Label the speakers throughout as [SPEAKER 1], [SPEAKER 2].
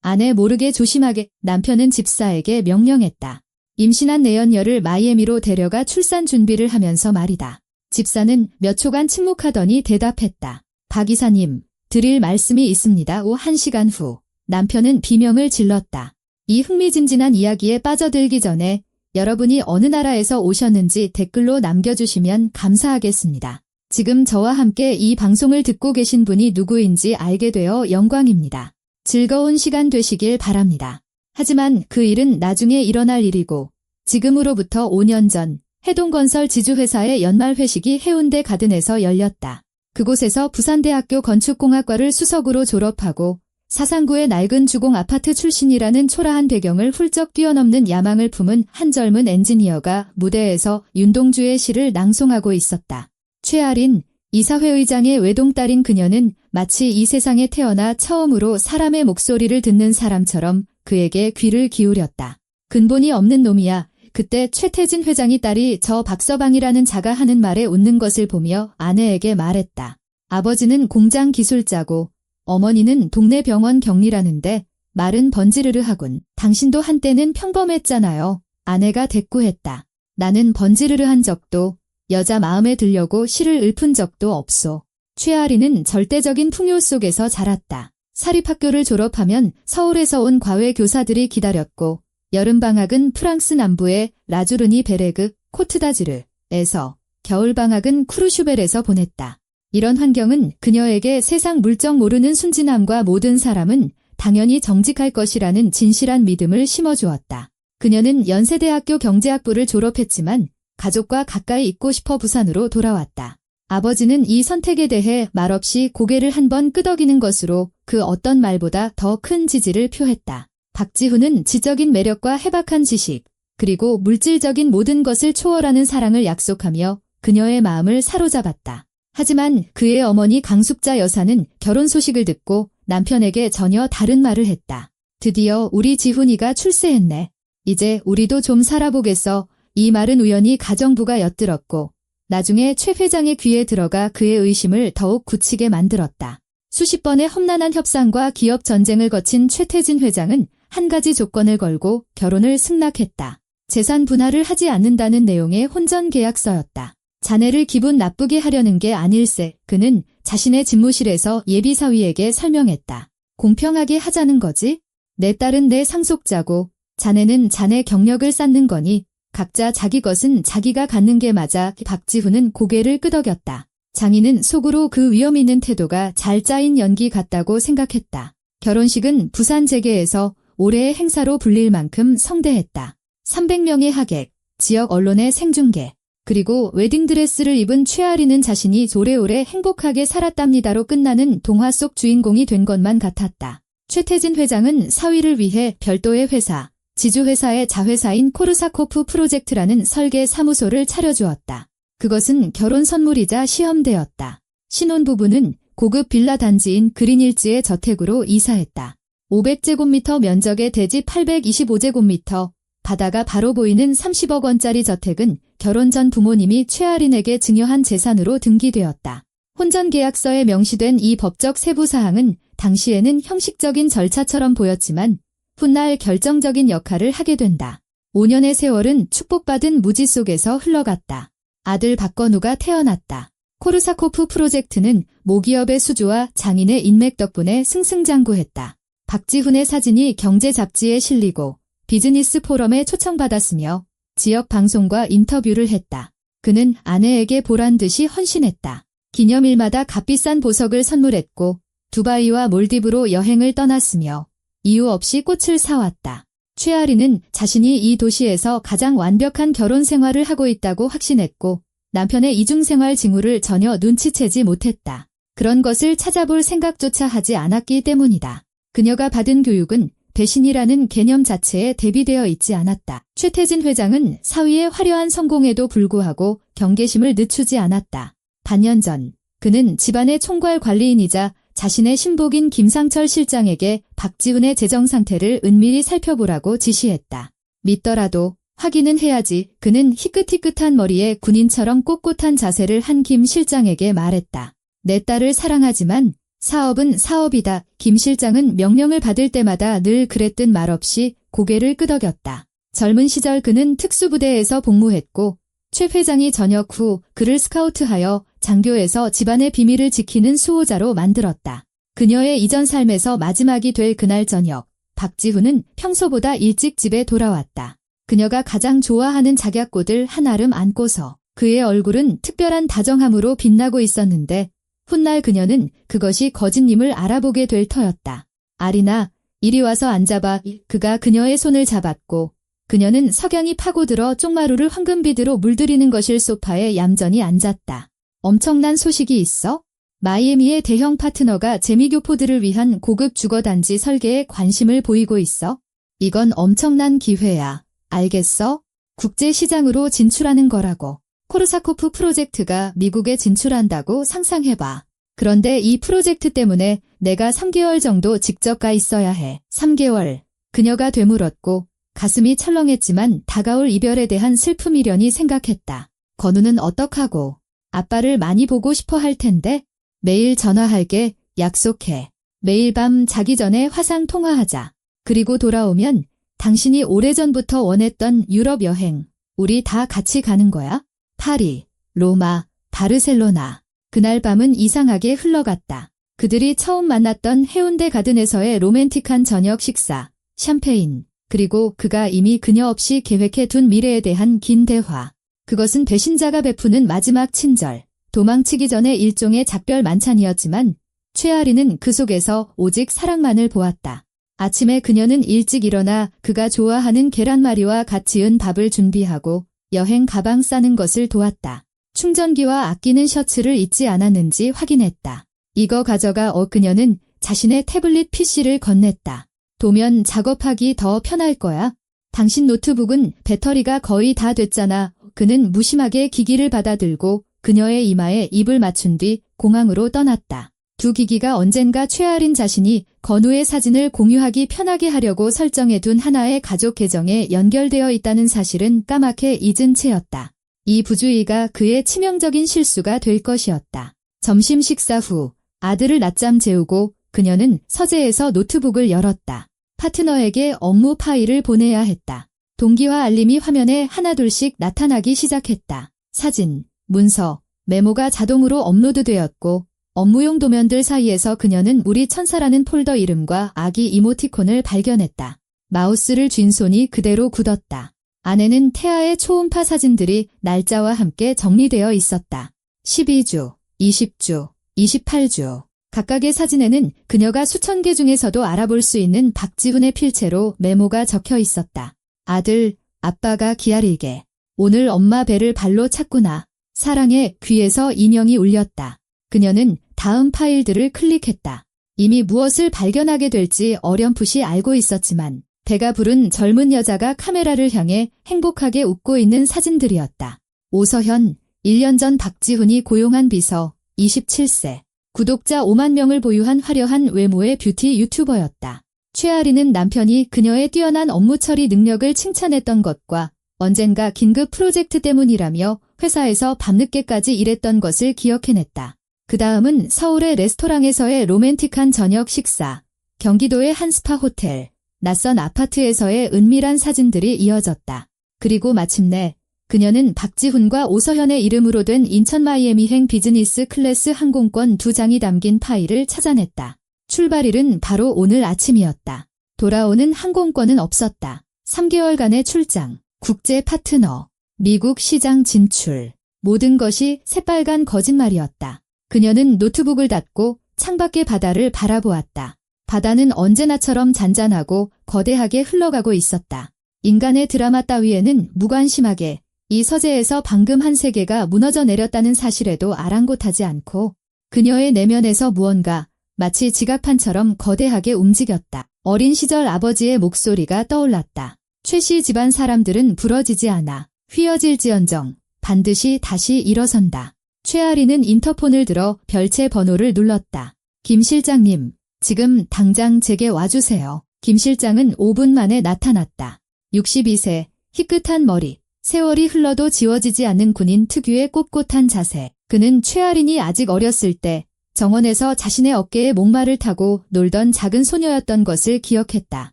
[SPEAKER 1] 아내 모르게 조심하게 남편은 집사에게 명령했다. 임신한 내연녀를 마이애미로 데려가 출산 준비를 하면서 말이다. 집사는 몇 초간 침묵하더니 대답했다. 박 이사님, 드릴 말씀이 있습니다. 오 1시간 후 남편은 비명을 질렀다. 이 흥미진진한 이야기에 빠져들기 전에 여러분이 어느 나라에서 오셨는지 댓글로 남겨주시면 감사하겠습니다. 지금 저와 함께 이 방송을 듣고 계신 분이 누구인지 알게 되어 영광입니다. 즐거운 시간 되시길 바랍니다. 하지만 그 일은 나중에 일어날 일이고 지금으로부터 5년 전 해동건설 지주회사의 연말 회식이 해운대 가든에서 열렸다. 그곳에서 부산대학교 건축공학과를 수석으로 졸업하고 사상구의 낡은 주공 아파트 출신이라는 초라한 배경을 훌쩍 뛰어넘는 야망을 품은 한 젊은 엔지니어가 무대에서 윤동주의 시를 낭송하고 있었다. 최아린, 이사회의장의 외동딸인 그녀는 마치 이 세상에 태어나 처음으로 사람의 목소리를 듣는 사람처럼 그에게 귀를 기울였다. 근본이 없는 놈이야. 그때 최태진 회장이 딸이 저 박서방이라는 자가 하는 말에 웃는 것을 보며 아내에게 말했다. 아버지는 공장 기술자고 어머니는 동네 병원 격리라는데 말은 번지르르하군. 당신도 한때는 평범했잖아요. 아내가 대꾸했다. 나는 번지르르한 적도 여자 마음에 들려고 시를 읊은 적도 없소. 최아리는 절대적인 풍요 속에서 자랐다. 사립학교를 졸업하면 서울에서 온 과외 교사들이 기다렸고 여름방학은 프랑스 남부의 라주르니 베레그, 코트다지르에서 겨울방학은 쿠르슈벨에서 보냈다. 이런 환경은 그녀에게 세상 물정 모르는 순진함과 모든 사람은 당연히 정직할 것이라는 진실한 믿음을 심어주었다. 그녀는 연세대학교 경제학부를 졸업했지만 가족과 가까이 있고 싶어 부산으로 돌아왔다. 아버지는 이 선택에 대해 말없이 고개를 한번 끄덕이는 것으로 그 어떤 말보다 더 큰 지지를 표했다. 박지훈은 지적인 매력과 해박한 지식, 그리고 물질적인 모든 것을 초월하는 사랑을 약속하며 그녀의 마음을 사로잡았다. 하지만 그의 어머니 강숙자 여사는 결혼 소식을 듣고 남편에게 전혀 다른 말을 했다. 드디어 우리 지훈이가 출세했네. 이제 우리도 좀 살아보겠어. 이 말은 우연히 가정부가 엿들었고 나중에 최 회장의 귀에 들어가 그의 의심을 더욱 굳히게 만들었다. 수십 번의 험난한 협상과 기업 전쟁을 거친 최태진 회장은 한 가지 조건을 걸고 결혼을 승낙했다. 재산 분할을 하지 않는다는 내용의 혼전 계약서였다. 자네를 기분 나쁘게 하려는 게 아닐세. 그는 자신의 집무실에서 예비사위에게 설명했다. 공평하게 하자는 거지? 내 딸은 내 상속자고 자네는 자네 경력을 쌓는 거니 각자 자기 것은 자기가 갖는 게 맞아. 박지훈은 고개를 끄덕였다. 장인은 속으로 그 위험 있는 태도가 잘 짜인 연기 같다고 생각했다. 결혼식은 부산 재계에서 올해의 행사로 불릴 만큼 성대했다. 300명의 하객, 지역 언론의 생중계, 그리고 웨딩드레스를 입은 최아리는 자신이 오래오래 행복하게 살았답니다로 끝나는 동화 속 주인공이 된 것만 같았다. 최태진 회장은 사위를 위해 별도의 회사, 지주회사의 자회사인 코르사코프 프로젝트라는 설계 사무소를 차려주었다. 그것은 결혼 선물이자 시험대였다. 신혼부부는 고급 빌라 단지인 그린힐즈의 저택으로 이사했다. 500제곱미터 면적의 대지 825제곱미터, 바다가 바로 보이는 30억 원짜리 저택은 결혼 전 부모님이 최아린에게 증여한 재산으로 등기되었다. 혼전계약서에 명시된 이 법적 세부사항은 당시에는 형식적인 절차처럼 보였지만 훗날 결정적인 역할을 하게 된다. 5년의 세월은 축복받은 무지 속에서 흘러갔다. 아들 박건우가 태어났다. 코르사코프 프로젝트는 모기업의 수주와 장인의 인맥 덕분에 승승장구했다. 박지훈의 사진이 경제 잡지에 실리고 비즈니스 포럼에 초청받았으며 지역 방송과 인터뷰를 했다. 그는 아내에게 보란 듯이 헌신했다. 기념일마다 값비싼 보석을 선물했고 두바이와 몰디브로 여행을 떠났으며 이유 없이 꽃을 사왔다. 최아리는 자신이 이 도시에서 가장 완벽한 결혼 생활을 하고 있다고 확신했고 남편의 이중생활 징후를 전혀 눈치채지 못했다. 그런 것을 찾아볼 생각조차 하지 않았기 때문이다. 그녀가 받은 교육은 배신이라는 개념 자체에 대비되어 있지 않았다. 최태진 회장은 사위의 화려한 성공에도 불구하고 경계심을 늦추지 않았다. 반년 전 그는 집안의 총괄 관리인이자 자신의 신복인 김상철 실장에게 박지훈의 재정 상태를 은밀히 살펴보라고 지시했다. 믿더라도 확인은 해야지. 그는 희끗희끗한 머리에 군인처럼 꼿꼿한 자세를 한 김 실장에게 말했다. 내 딸을 사랑하지만 사업은 사업이다. 김 실장은 명령을 받을 때마다 늘 그랬듯 말없이 고개를 끄덕였다. 젊은 시절 그는 특수부대에서 복무했고 최 회장이 전역 후 그를 스카우트하여 장교에서 집안의 비밀을 지키는 수호자로 만들었다. 그녀의 이전 삶에서 마지막이 될 그날 저녁, 박지훈은 평소보다 일찍 집에 돌아왔다. 그녀가 가장 좋아하는 작약꽃을 한아름 안고서 그의 얼굴은 특별한 다정함으로 빛나고 있었는데 훗날 그녀는 그것이 거짓임을 알아보게 될 터였다. 아리나, 이리 와서 앉아봐. 그가 그녀의 손을 잡았고 그녀는 석양이 파고들어 쪽마루를 황금빛으로 물들이는 것일 소파에 얌전히 앉았다. 엄청난 소식이 있어? 마이애미의 대형 파트너가 재미교포들을 위한 고급 주거단지 설계에 관심을 보이고 있어? 이건 엄청난 기회야. 알겠어? 국제시장으로 진출하는 거라고. 코르사코프 프로젝트가 미국에 진출한다고 상상해봐. 그런데 이 프로젝트 때문에 내가 3개월 정도 직접 가 있어야 해. 3개월. 그녀가 되물었고 가슴이 철렁했지만 다가올 이별에 대한 슬픔이려니 생각했다. 건우는 어떡하고? 아빠를 많이 보고 싶어 할 텐데? 매일 전화할게. 약속해. 매일 밤 자기 전에 화상 통화하자. 그리고 돌아오면 당신이 오래전부터 원했던 유럽 여행. 우리 다 같이 가는 거야? 파리, 로마, 바르셀로나. 그날 밤은 이상하게 흘러갔다. 그들이 처음 만났던 해운대 가든에서의 로맨틱한 저녁 식사, 샴페인, 그리고 그가 이미 그녀 없이 계획해 둔 미래에 대한 긴 대화. 그것은 배신자가 베푸는 마지막 친절, 도망치기 전에 일종의 작별 만찬이었지만 최아리는 그 속에서 오직 사랑만을 보았다. 아침에 그녀는 일찍 일어나 그가 좋아하는 계란말이와 갓 지은 밥을 준비하고 여행 가방 싸는 것을 도왔다. 충전기와 아끼는 셔츠를 잊지 않았는지 확인했다. 이거 가져가. 그녀는 자신의 태블릿 PC를 건넸다. 도면 작업하기 더 편할 거야. 당신 노트북은 배터리가 거의 다 됐잖아. 그는 무심하게 기기를 받아들고 그녀의 이마에 입을 맞춘 뒤 공항으로 떠났다. 두 기기가 언젠가 최아린 자신이 건우의 사진을 공유하기 편하게 하려고 설정해둔 하나의 가족 계정에 연결되어 있다는 사실은 까맣게 잊은 채였다. 이 부주의가 그의 치명적인 실수가 될 것이었다. 점심 식사 후 아들을 낮잠 재우고 그녀는 서재에서 노트북을 열었다. 파트너에게 업무 파일을 보내야 했다. 동기화 알림이 화면에 하나둘씩 나타나기 시작했다. 사진, 문서, 메모가 자동으로 업로드되었고 업무용 도면들 사이에서 그녀는 우리 천사라는 폴더 이름과 아기 이모티콘을 발견했다. 마우스를 쥔 손이 그대로 굳었다. 안에는 태아의 초음파 사진들이 날짜와 함께 정리되어 있었다. 12주, 20주, 28주. 각각의 사진에는 그녀가 수천 개 중에서도 알아볼 수 있는 박지훈의 필체로 메모가 적혀 있었다. 아들, 아빠가 기다리게. 오늘 엄마 배를 발로 찼구나. 사랑해. 귀에서 인형이 울렸다. 그녀는 다음 파일들을 클릭했다. 이미 무엇을 발견하게 될지 어렴풋이 알고 있었지만 배가 부른 젊은 여자가 카메라를 향해 행복하게 웃고 있는 사진들이었다. 오서현, 1년 전 박지훈이 고용한 비서, 27세. 구독자 5만 명을 보유한 화려한 외모의 뷰티 유튜버였다. 최아리는 남편이 그녀의 뛰어난 업무 처리 능력을 칭찬했던 것과 언젠가 긴급 프로젝트 때문이라며 회사에서 밤늦게까지 일했던 것을 기억해냈다. 그 다음은 서울의 레스토랑에서의 로맨틱한 저녁 식사, 경기도의 한 스파 호텔, 낯선 아파트에서의 은밀한 사진들이 이어졌다. 그리고 마침내 그녀는 박지훈과 오서현의 이름으로 된 인천 마이애미행 비즈니스 클래스 항공권 2장이 담긴 파일을 찾아냈다. 출발일은 바로 오늘 아침이었다. 돌아오는 항공권은 없었다. 3개월간의 출장, 국제 파트너, 미국 시장 진출. 모든 것이 새빨간 거짓말이었다. 그녀는 노트북을 닫고 창밖의 바다를 바라보았다. 바다는 언제나처럼 잔잔하고 거대하게 흘러가고 있었다. 인간의 드라마 따위에는 무관심하게 이 서재에서 방금 한 세계가 무너져 내렸다는 사실에도 아랑곳하지 않고 그녀의 내면에서 무언가 마치 지각판처럼 거대하게 움직였다. 어린 시절 아버지의 목소리가 떠올랐다. 최씨 집안 사람들은 부러지지 않아. 휘어질지언정 반드시 다시 일어선다. 최아리는 인터폰을 들어 별채 번호를 눌렀다. 김 실장님, 지금 당장 제게 와주세요. 김 실장은 5분 만에 나타났다. 62세, 희끗한 머리, 세월이 흘러도 지워지지 않는 군인 특유의 꼿꼿한 자세. 그는 최아린이 아직 어렸을 때 정원에서 자신의 어깨에 목마를 타고 놀던 작은 소녀였던 것을 기억했다.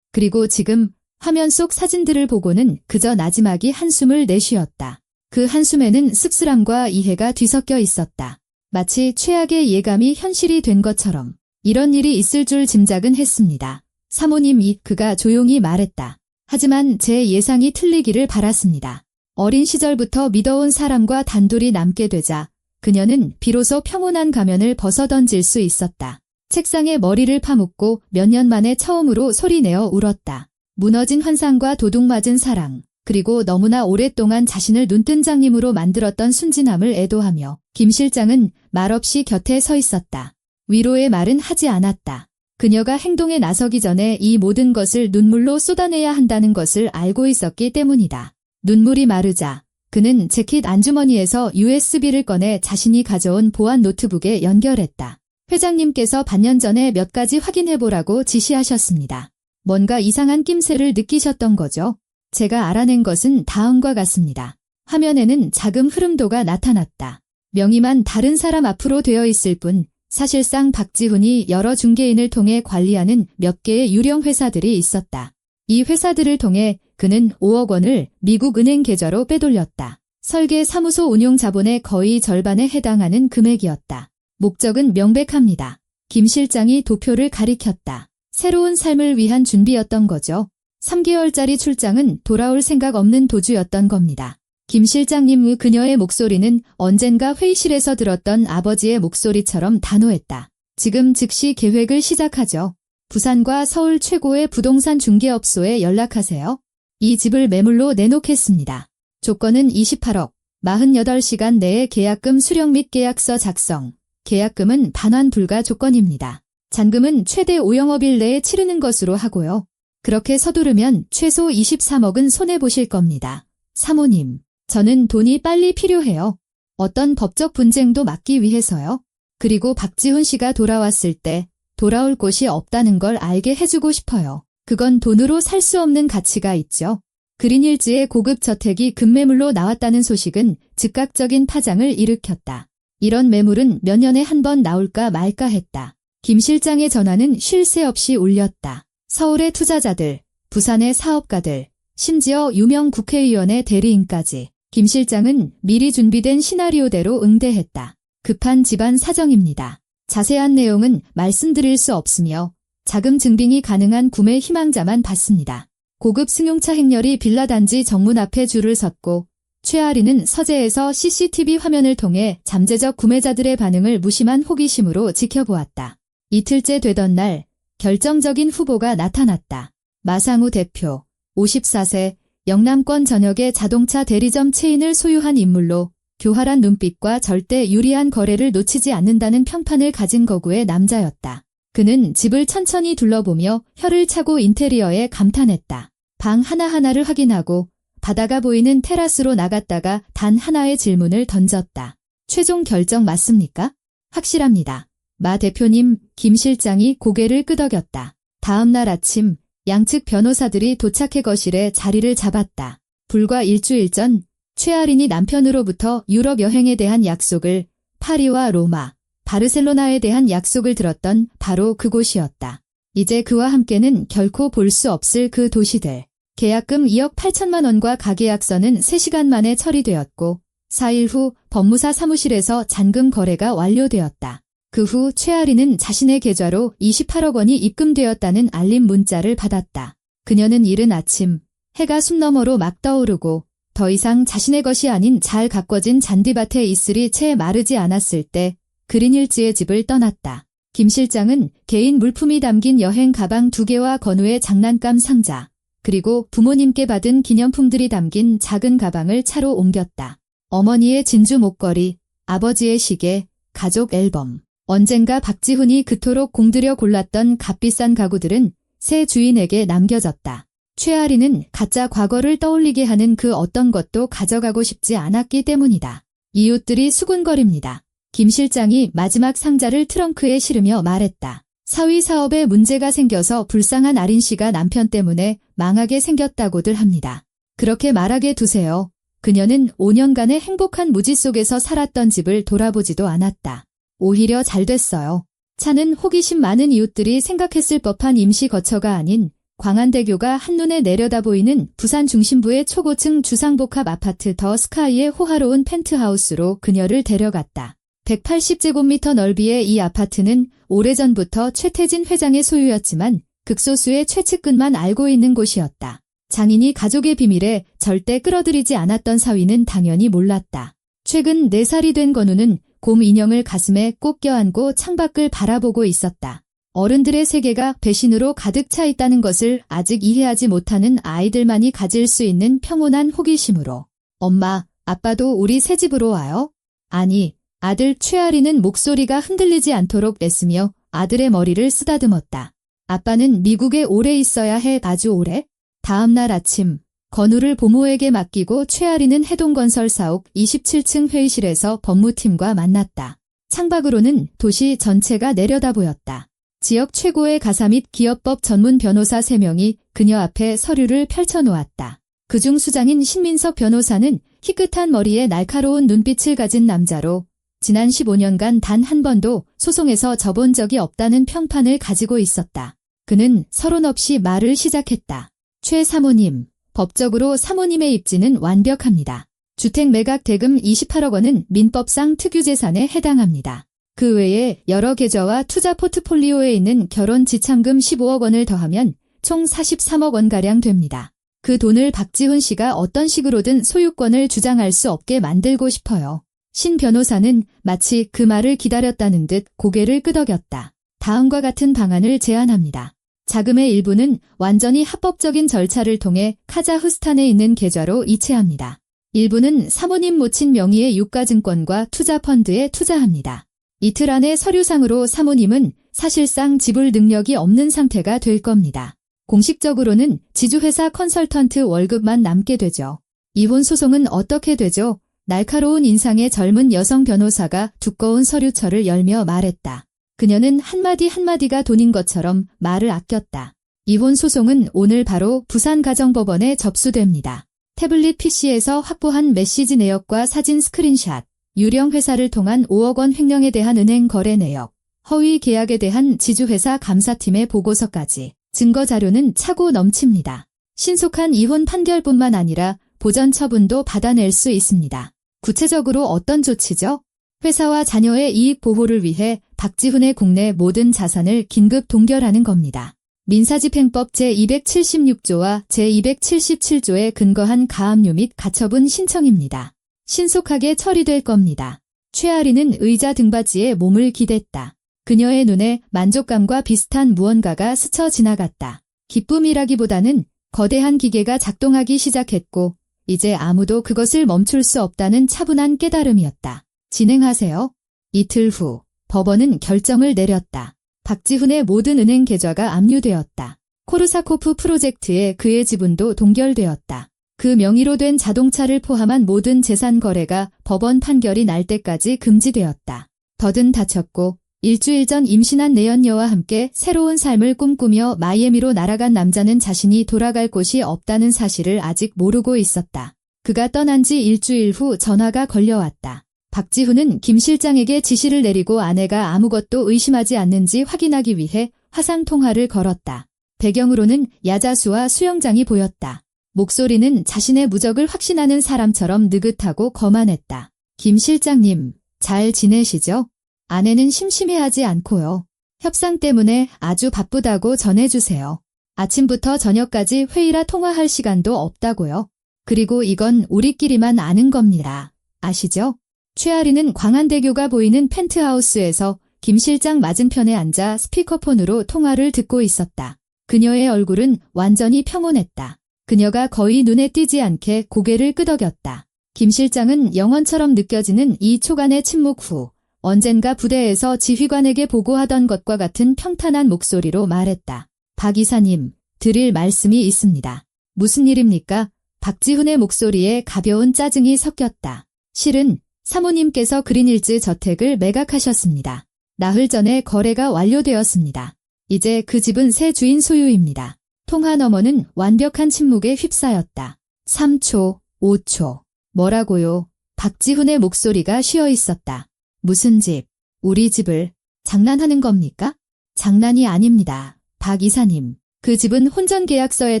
[SPEAKER 1] 그리고 지금 화면 속 사진들을 보고는 그저 나지막이 한숨을 내쉬었다. 그 한숨에는 씁쓸함과 이해가 뒤섞여 있었다. 마치 최악의 예감이 현실이 된 것처럼. 이런 일이 있을 줄 짐작은 했습니다. 사모님이 그가 조용히 말했다. 하지만 제 예상이 틀리기를 바랐습니다. 어린 시절부터 믿어온 사람과 단둘이 남게 되자 그녀는 비로소 평온한 가면을 벗어던질 수 있었다. 책상에 머리를 파묻고 몇 년 만에 처음으로 소리내어 울었다. 무너진 환상과 도둑맞은 사랑, 그리고 너무나 오랫동안 자신을 눈뜬장님으로 만들었던 순진함을 애도하며 김 실장은 말없이 곁에 서 있었다. 위로의 말은 하지 않았다. 그녀가 행동에 나서기 전에 이 모든 것을 눈물로 쏟아내야 한다는 것을 알고 있었기 때문이다. 눈물이 마르자 그는 재킷 안주머니에서 USB를 꺼내 자신이 가져온 보안 노트북에 연결했다. 회장님께서 반년 전에 몇 가지 확인해보라고 지시하셨습니다. 뭔가 이상한 낌새를 느끼셨던 거죠? 제가 알아낸 것은 다음과 같습니다. 화면에는 자금 흐름도가 나타났다. 명의만 다른 사람 앞으로 되어 있을 뿐 사실상 박지훈이 여러 중개인을 통해 관리하는 몇 개의 유령 회사들이 있었다. 이 회사들을 통해 그는 5억 원을 미국 은행 계좌로 빼돌렸다. 설계 사무소 운용 자본의 거의 절반에 해당하는 금액이었다. 목적은 명백합니다. 김 실장이 도표를 가리켰다. 새로운 삶을 위한 준비였던 거죠. 3개월짜리 출장은 돌아올 생각 없는 도주였던 겁니다. 김 실장님의 그녀의 목소리는 언젠가 회의실에서 들었던 아버지의 목소리처럼 단호했다. 지금 즉시 계획을 시작하죠. 부산과 서울 최고의 부동산 중개업소에 연락하세요. 이 집을 매물로 내놓겠습니다. 조건은 28억, 48시간 내에 계약금 수령 및 계약서 작성. 계약금은 반환 불가 조건입니다. 잔금은 최대 5영업일 내에 치르는 것으로 하고요. 그렇게 서두르면 최소 23억은 손해보실 겁니다. 사모님, 저는 돈이 빨리 필요해요. 어떤 법적 분쟁도 막기 위해서요. 그리고 박지훈 씨가 돌아왔을 때 돌아올 곳이 없다는 걸 알게 해주고 싶어요. 그건 돈으로 살 수 없는 가치가 있죠. 그린힐즈의 고급 저택이 급매물로 나왔다는 소식은 즉각적인 파장을 일으켰다. 이런 매물은 몇 년에 한 번 나올까 말까 했다. 김 실장의 전화는 쉴 새 없이 울렸다. 서울의 투자자들, 부산의 사업가들, 심지어 유명 국회의원의 대리인까지. 김 실장은 미리 준비된 시나리오대로 응대했다. 급한 집안 사정입니다. 자세한 내용은 말씀드릴 수 없으며 자금 증빙이 가능한 구매 희망자만 받습니다. 고급 승용차 행렬이 빌라 단지 정문 앞에 줄을 섰고 최아리는 서재에서 CCTV 화면을 통해 잠재적 구매자들의 반응을 무심한 호기심으로 지켜보았다. 이틀째 되던 날 결정적인 후보가 나타났다. 마상우 대표, 54세, 영남권 전역의 자동차 대리점 체인을 소유한 인물로 교활한 눈빛과 절대 유리한 거래를 놓치지 않는다는 평판을 가진 거구의 남자였다. 그는 집을 천천히 둘러보며 혀를 차고 인테리어에 감탄했다. 방 하나하나를 확인하고 바다가 보이는 테라스로 나갔다가 단 하나의 질문을 던졌다. 최종 결정 맞습니까? 확실합니다. 마 대표님, 김 실장이 고개를 끄덕였다. 다음 날 아침 양측 변호사들이 도착해 거실에 자리를 잡았다. 불과 일주일 전 최아린이 남편으로부터 유럽 여행에 대한 약속을 파리와 로마, 바르셀로나에 대한 약속을 들었던 바로 그곳이었다. 이제 그와 함께는 결코 볼 수 없을 그 도시들. 계약금 2억 8천만 원과 가계약서는 3시간 만에 처리되었고 4일 후 법무사 사무실에서 잔금 거래가 완료되었다. 그 후 최아리는 자신의 계좌로 28억 원이 입금되었다는 알림 문자를 받았다. 그녀는 이른 아침 해가 숨너머로 막 떠오르고 더 이상 자신의 것이 아닌 잘 가꿔진 잔디밭에 이슬이 채 마르지 않았을 때 그린힐즈의 집을 떠났다. 김 실장은 개인 물품이 담긴 여행 가방 2개와 건우의 장난감 상자, 그리고 부모님께 받은 기념품들이 담긴 작은 가방을 차로 옮겼다. 어머니의 진주 목걸이, 아버지의 시계, 가족 앨범. 언젠가 박지훈이 그토록 공들여 골랐던 값비싼 가구들은 새 주인에게 남겨졌다. 최아리는 가짜 과거를 떠올리게 하는 그 어떤 것도 가져가고 싶지 않았기 때문이다. 이웃들이 수군거립니다. 김 실장이 마지막 상자를 트렁크에 실으며 말했다. 사위 사업에 문제가 생겨서 불쌍한 아린 씨가 남편 때문에 망하게 생겼다고들 합니다. 그렇게 말하게 두세요. 그녀는 5년간의 행복한 무지 속에서 살았던 집을 돌아보지도 않았다. 오히려 잘 됐어요. 차는 호기심 많은 이웃들이 생각했을 법한 임시 거처가 아닌 광안대교가 한눈에 내려다 보이는 부산 중심부의 초고층 주상복합 아파트 더 스카이의 호화로운 펜트하우스로 그녀를 데려갔다. 180제곱미터 넓이의 이 아파트는 오래전부터 최태진 회장의 소유였지만 극소수의 최측근만 알고 있는 곳이었다. 장인이 가족의 비밀에 절대 끌어들이지 않았던 사위는 당연히 몰랐다. 최근 4살이 된 건우는 곰 인형을 가슴에 꼭 껴안고 창밖을 바라보고 있었다. 어른들의 세계가 배신으로 가득 차 있다는 것을 아직 이해하지 못하는 아이들만이 가질 수 있는 평온한 호기심으로. 엄마, 아빠도 우리 새 집으로 와요? 아니, 아들 최아리는 목소리가 흔들리지 않도록 애쓰며 아들의 머리를 쓰다듬었다. 아빠는 미국에 오래 있어야 해. 아주 오래? 다음 날 아침, 건우를 보모에게 맡기고 최아리는 해동건설 사옥 27층 회의실에서 법무팀과 만났다. 창밖으로는 도시 전체가 내려다 보였다. 지역 최고의 가사 및 기업법 전문 변호사 3명이 그녀 앞에 서류를 펼쳐놓았다. 그중 수장인 신민석 변호사는 희끗한 머리에 날카로운 눈빛을 가진 남자로 지난 15년간 단 한 번도 소송에서 져본 적이 없다는 평판을 가지고 있었다. 그는 서론 없이 말을 시작했다. 최 사모님, 법적으로 사모님의 입지는 완벽합니다. 주택 매각 대금 28억 원은 민법상 특유재산에 해당합니다. 그 외에 여러 계좌와 투자 포트폴리오에 있는 결혼 지참금 15억 원을 더하면 총 43억 원가량 됩니다. 그 돈을 박지훈 씨가 어떤 식으로든 소유권을 주장할 수 없게 만들고 싶어요. 신 변호사는 마치 그 말을 기다렸다는 듯 고개를 끄덕였다. 다음과 같은 방안을 제안합니다. 자금의 일부는 완전히 합법적인 절차를 통해 카자흐스탄에 있는 계좌로 이체합니다. 일부는 사모님 모친 명의의 유가증권과 투자펀드에 투자합니다. 이틀 안에 서류상으로 사모님은 사실상 지불 능력이 없는 상태가 될 겁니다. 공식적으로는 지주회사 컨설턴트 월급만 남게 되죠. 이혼 소송은 어떻게 되죠? 날카로운 인상의 젊은 여성 변호사가 두꺼운 서류철을 열며 말했다. 그녀는 한마디 한마디가 돈인 것처럼 말을 아꼈다. 이혼 소송은 오늘 바로 부산가정법원에 접수됩니다. 태블릿 PC에서 확보한 메시지 내역과 사진 스크린샷, 유령 회사를 통한 5억 원 횡령에 대한 은행 거래 내역, 허위 계약에 대한 지주회사 감사팀의 보고서까지 증거 자료는 차고 넘칩니다. 신속한 이혼 판결뿐만 아니라 보전 처분도 받아낼 수 있습니다. 구체적으로 어떤 조치죠? 회사와 자녀의 이익 보호를 위해 박지훈의 국내 모든 자산을 긴급 동결하는 겁니다. 민사집행법 제276조와 제277조에 근거한 가압류 및 가처분 신청입니다. 신속하게 처리될 겁니다. 최아리는 의자 등받이에 몸을 기댔다. 그녀의 눈에 만족감과 비슷한 무언가가 스쳐 지나갔다. 기쁨이라기보다는 거대한 기계가 작동하기 시작했고 이제 아무도 그것을 멈출 수 없다는 차분한 깨달음이었다. 진행하세요. 이틀 후 법원은 결정을 내렸다. 박지훈의 모든 은행 계좌가 압류되었다. 코르사코프 프로젝트에 그의 지분도 동결되었다. 그 명의로 된 자동차를 포함한 모든 재산 거래가 법원 판결이 날 때까지 금지되었다. 더든 다쳤고 일주일 전 임신한 내연녀와 함께 새로운 삶을 꿈꾸며 마이애미로 날아간 남자는 자신이 돌아갈 곳이 없다는 사실을 아직 모르고 있었다. 그가 떠난 지 일주일 후 전화가 걸려왔다. 박지훈은 김 실장에게 지시를 내리고 아내가 아무것도 의심하지 않는지 확인하기 위해 화상통화를 걸었다. 배경으로는 야자수와 수영장이 보였다. 목소리는 자신의 무적을 확신하는 사람처럼 느긋하고 거만했다. 김 실장님, 잘 지내시죠? 아내는 심심해하지 않고요. 협상 때문에 아주 바쁘다고 전해주세요. 아침부터 저녁까지 회의라 통화할 시간도 없다고요. 그리고 이건 우리끼리만 아는 겁니다. 아시죠? 최아리는 광안대교가 보이는 펜트하우스에서 김 실장 맞은편에 앉아 스피커폰으로 통화를 듣고 있었다. 그녀의 얼굴은 완전히 평온했다. 그녀가 거의 눈에 띄지 않게 고개를 끄덕였다. 김 실장은 영원처럼 느껴지는 이 초간의 침묵 후 언젠가 부대에서 지휘관에게 보고하던 것과 같은 평탄한 목소리로 말했다. 박 이사님, 드릴 말씀이 있습니다. 무슨 일입니까? 박지훈의 목소리에 가벼운 짜증이 섞였다. 실은 사모님께서 그린힐즈 저택을 매각하셨습니다. 나흘 전에 거래가 완료되었습니다. 이제 그 집은 새 주인 소유입니다. 통화 너머는 완벽한 침묵에 휩싸였다. 3초, 5초. 뭐라고요? 박지훈의 목소리가 쉬어 있었다. 무슨 집? 우리 집을 장난하는 겁니까? 장난이 아닙니다. 박 이사님. 그 집은 혼전계약서에